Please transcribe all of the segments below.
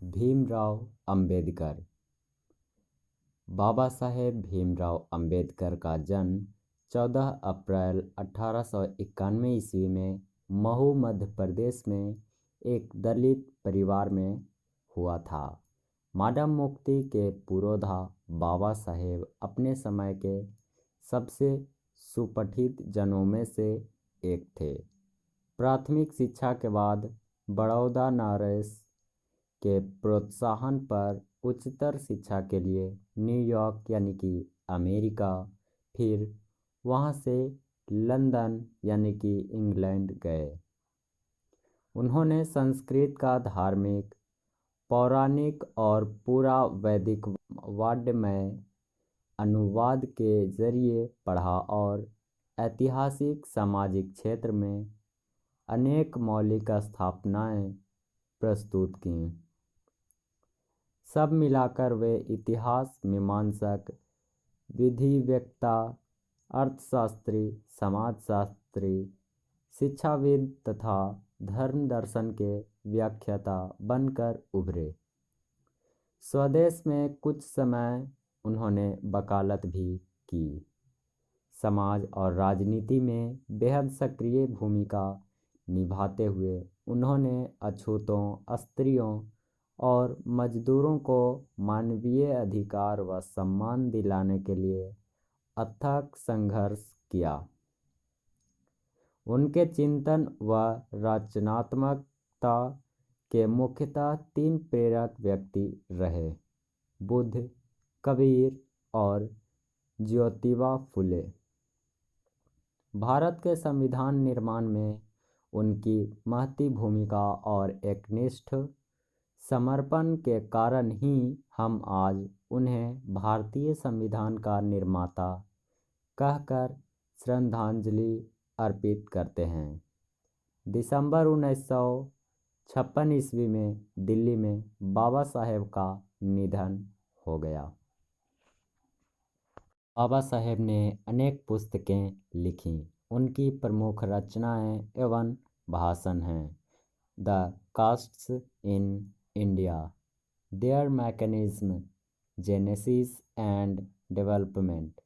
भीमराव अंबेडकर। बाबा साहेब भीमराव अंबेडकर का जन्म 14 अप्रैल 1891 ईस्वी में महू मध्य प्रदेश में एक दलित परिवार में हुआ था। मानव मुक्ति के पुरोधा बाबा साहेब अपने समय के सबसे सुपठित जनों में से एक थे। प्राथमिक शिक्षा के बाद बड़ौदा नरेश के प्रोत्साहन पर उच्चतर शिक्षा के लिए न्यूयॉर्क यानी कि अमेरिका, फिर वहां से लंदन यानी कि इंग्लैंड गए। उन्होंने संस्कृत का धार्मिक, पौराणिक और पूरा वैदिक वाङ्मय अनुवाद के जरिए पढ़ा और ऐतिहासिक सामाजिक क्षेत्र में अनेक मौलिक स्थापनाएं प्रस्तुत कीं। सब मिलाकर वे इतिहास मीमांसक, विधिवेत्ता, अर्थशास्त्री, समाजशास्त्री, शिक्षाविद तथा धर्म दर्शन के व्याख्याता बनकर उभरे। स्वदेश में कुछ समय उन्होंने वकालत भी की। समाज और राजनीति में बेहद सक्रिय भूमिका निभाते हुए उन्होंने अछूतों, स्त्रियों और मजदूरों को मानवीय अधिकार व सम्मान दिलाने के लिए अथक संघर्ष किया। उनके चिंतन व रचनात्मकता के मुख्यतः 3 प्रेरक व्यक्ति रहे: बुद्ध, कबीर और ज्योतिबा फुले। भारत के संविधान निर्माण में उनकी महती भूमिका और एकनिष्ठ समर्पण के कारण ही हम आज उन्हें भारतीय संविधान का निर्माता कहकर श्रद्धांजलि अर्पित करते हैं। दिसंबर 1956 ईस्वी में दिल्ली में बाबा साहेब का निधन हो गया। बाबा साहेब ने अनेक पुस्तकें लिखीं। उनकी प्रमुख रचनाएं एवं भाषण हैं: the castes in India, their mechanism, genesis and development,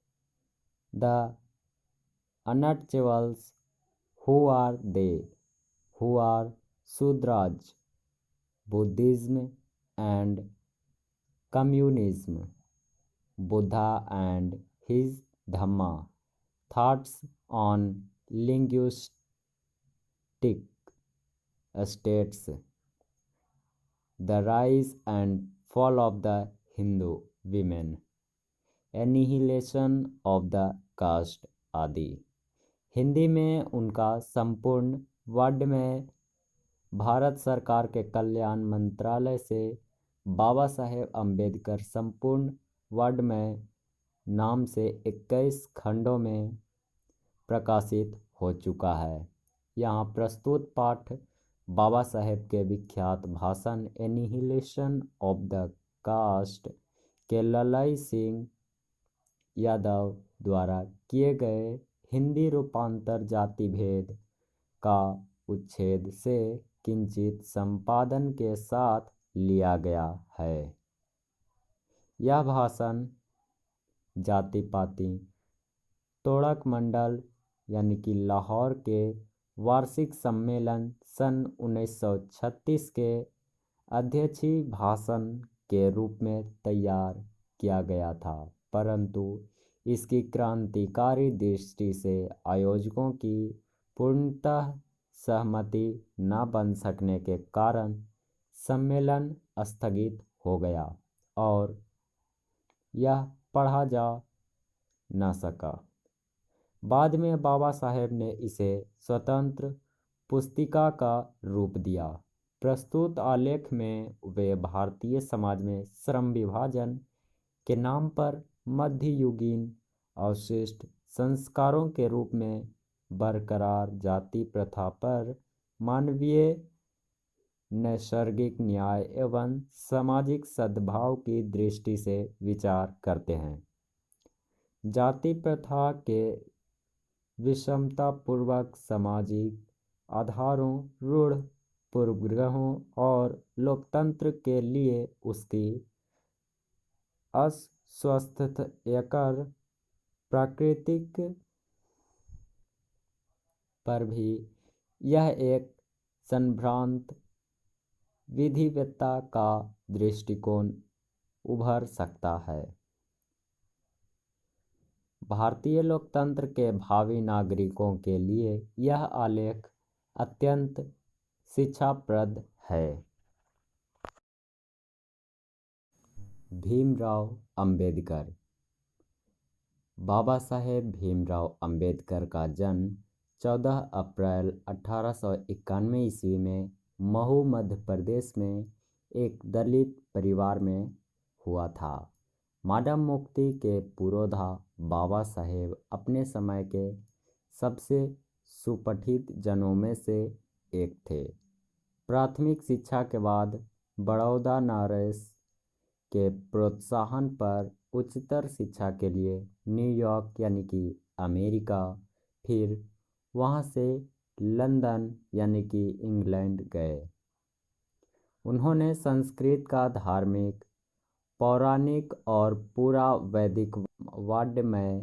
the untouchables, who are they, who are Shudras, Buddhism and communism, Buddha and his Dhamma, thoughts on linguistic states, the rise and fall of the Hindu women, annihilation of the caste आदि। हिंदी में उनका संपूर्ण वाङ्मय भारत सरकार के कल्याण मंत्रालय से बाबा साहेब अम्बेडकर संपूर्ण वाङ्मय नाम से 21 खंडों में प्रकाशित हो चुका है। यहाँ प्रस्तुत पाठ बाबा साहेब के विख्यात भाषण एनिहिलेशन ऑफ द कास्ट के ललई सिंह यादव द्वारा किए गए हिंदी रूपांतर जाति भेद का उच्छेद से किंचित संपादन के साथ लिया गया है। यह भाषण जाति पाति तोड़क मंडल यानी कि लाहौर के वार्षिक सम्मेलन सन 1936 के अध्यक्षीय भाषण के रूप में तैयार किया गया था, परंतु इसकी क्रांतिकारी दृष्टि से आयोजकों की पूर्णतः सहमति न बन सकने के कारण सम्मेलन स्थगित हो गया और यह पढ़ा जा न सका। बाद में बाबा साहेब ने इसे स्वतंत्र पुस्तिका का रूप दिया। प्रस्तुत आलेख में वे भारतीय समाज में श्रम विभाजन के नाम पर मध्ययुगीन अवशिष्ट संस्कारों के रूप में बरकरार जाति प्रथा पर मानवीय नैसर्गिक न्याय एवं सामाजिक सद्भाव की दृष्टि से विचार करते हैं। जाति प्रथा के विषमतापूर्वक सामाजिक आधारों, रूढ़ पूर्वग्रहों और लोकतंत्र के लिए उसकी अस्वस्थकर प्राकृतिक पर भी यह एक संभ्रांत विधिवत्ता का दृष्टिकोण उभर सकता है। भारतीय लोकतंत्र के भावी नागरिकों के लिए यह आलेख अत्यंत शिक्षाप्रद है। भीमराव अंबेडकर। बाबा साहेब भीमराव अंबेडकर का जन्म 14 अप्रैल 1891 ईस्वी में महू मध्य प्रदेश में एक दलित परिवार में हुआ था। माडम मुक्ति के पुरोधा बाबा साहेब अपने समय के सबसे सुपठित जनों में से एक थे। प्राथमिक शिक्षा के बाद बड़ौदा नरेश के प्रोत्साहन पर उच्चतर शिक्षा के लिए न्यूयॉर्क यानी कि अमेरिका, फिर वहां से लंदन यानी कि इंग्लैंड गए। उन्होंने संस्कृत का धार्मिक, पौराणिक और पूरा वैदिक वाङ्मय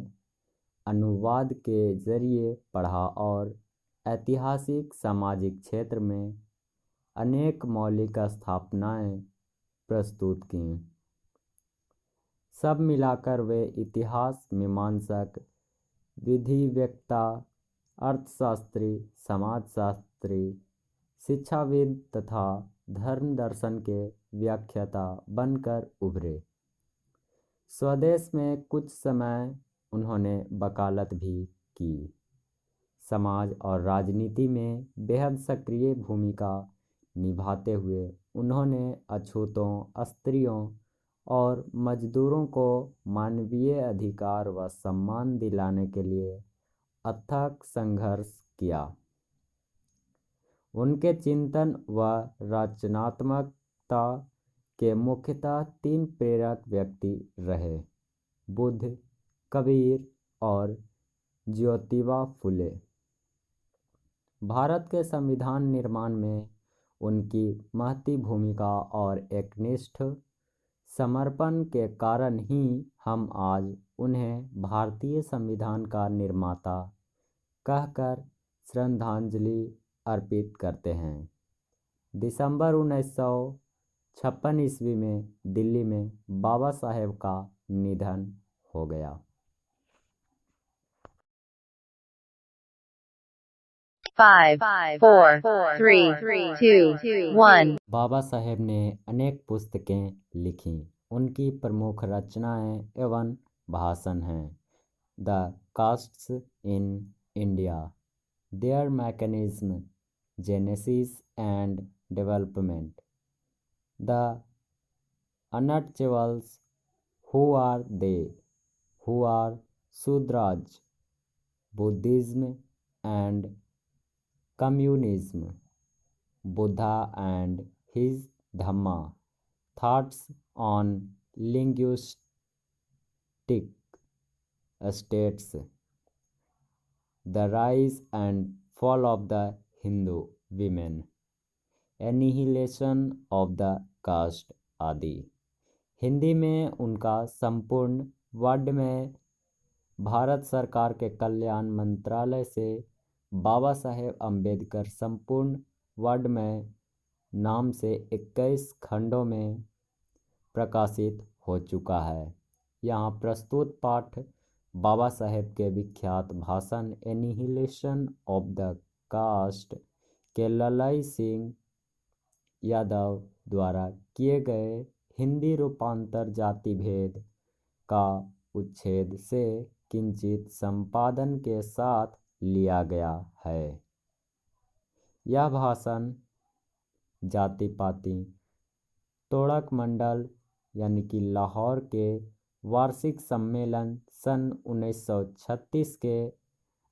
अनुवाद के जरिए पढ़ा और ऐतिहासिक सामाजिक क्षेत्र में अनेक मौलिक स्थापनाएं प्रस्तुत कीं। सब मिलाकर वे इतिहास मीमांसक, विधिवेत्ता, अर्थशास्त्री, समाजशास्त्री, शिक्षाविद तथा धर्म दर्शन के व्याख्याता बनकर उभरे। स्वदेश में कुछ समय उन्होंने वकालत भी की। समाज और राजनीति में बेहद सक्रिय भूमिका निभाते हुए उन्होंने अछूतों, स्त्रियों और मजदूरों को मानवीय अधिकार व सम्मान दिलाने के लिए अथक संघर्ष किया। उनके चिंतन व रचनात्मकता के मुख्यतः 3 प्रेरक व्यक्ति रहे: बुद्ध, कबीर और ज्योतिबा फुले। भारत के संविधान निर्माण में उनकी महती भूमिका और एकनिष्ठ समर्पण के कारण ही हम आज उन्हें भारतीय संविधान का निर्माता कहकर श्रद्धांजलि अर्पित करते हैं। दिसंबर 1956 ईस्वी में दिल्ली में बाबा साहेब का निधन हो गया। 5, 4, 3, 2, 1। बाबा साहेब ने अनेक पुस्तकें लिखीं। उनकी प्रमुख रचनाएं एवं भाषण हैं: the castes in India, their mechanism, genesis and development, the untouchables, who are they, who are Shudras, Buddhism and communism, Buddha and his Dhamma, thoughts on linguistic states, the rise and fall of the Hindu women, annihilation of the caste आदि। हिंदी में उनका संपूर्ण वाङ्मय भारत सरकार के कल्याण मंत्रालय से बाबा साहेब अम्बेडकर संपूर्ण वाङ्मय नाम से 21 खंडों में प्रकाशित हो चुका है। यहाँ प्रस्तुत पाठ बाबा साहेब के विख्यात भाषण एनिहिलेशन ऑफ द कास्ट के ललाई सिंह यादव द्वारा किए गए हिंदी रूपांतर जाति भेद का उच्छेद से किंचित संपादन के साथ लिया गया है। यह भाषण जाति पाति तोड़क मंडल यानी कि लाहौर के वार्षिक सम्मेलन सन 1936 के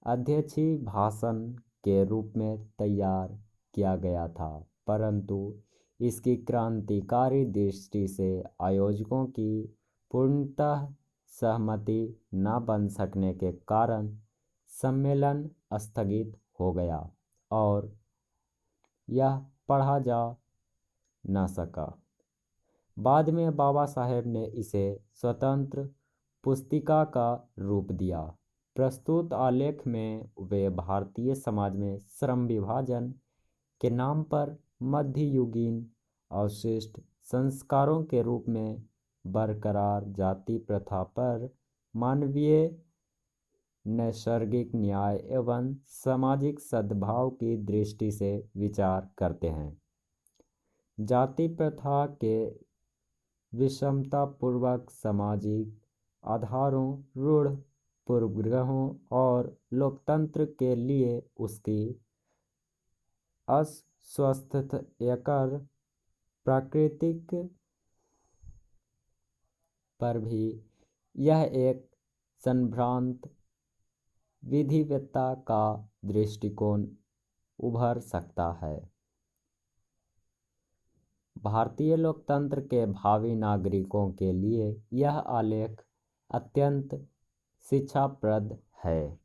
अध्यक्षीय भाषण के रूप में तैयार किया गया था, परंतु इसकी क्रांतिकारी दृष्टि से आयोजकों की पूर्णतः सहमति न बन सकने के कारण सम्मेलन स्थगित हो गया और यह पढ़ा जा न सका। बाद में बाबा साहेब ने इसे स्वतंत्र पुस्तिका का रूप दिया। प्रस्तुत आलेख में वे भारतीय समाज में श्रम विभाजन के नाम पर मध्ययुगीन अवशिष्ट संस्कारों के रूप में बरकरार जाति प्रथा पर मानवीय नैसर्गिक न्याय एवं सामाजिक सद्भाव की दृष्टि से विचार करते हैं। जाति प्रथा के विषमतापूर्वक सामाजिक आधारों, रूढ़ पूर्वग्रहों और लोकतंत्र के लिए उसकी अस्वस्थकर प्राकृतिक पर भी यह एक संभ्रांत विधिवत्ता का दृष्टिकोण उभर सकता है। भारतीय लोकतंत्र के भावी नागरिकों के लिए यह आलेख अत्यंत शिक्षाप्रद है।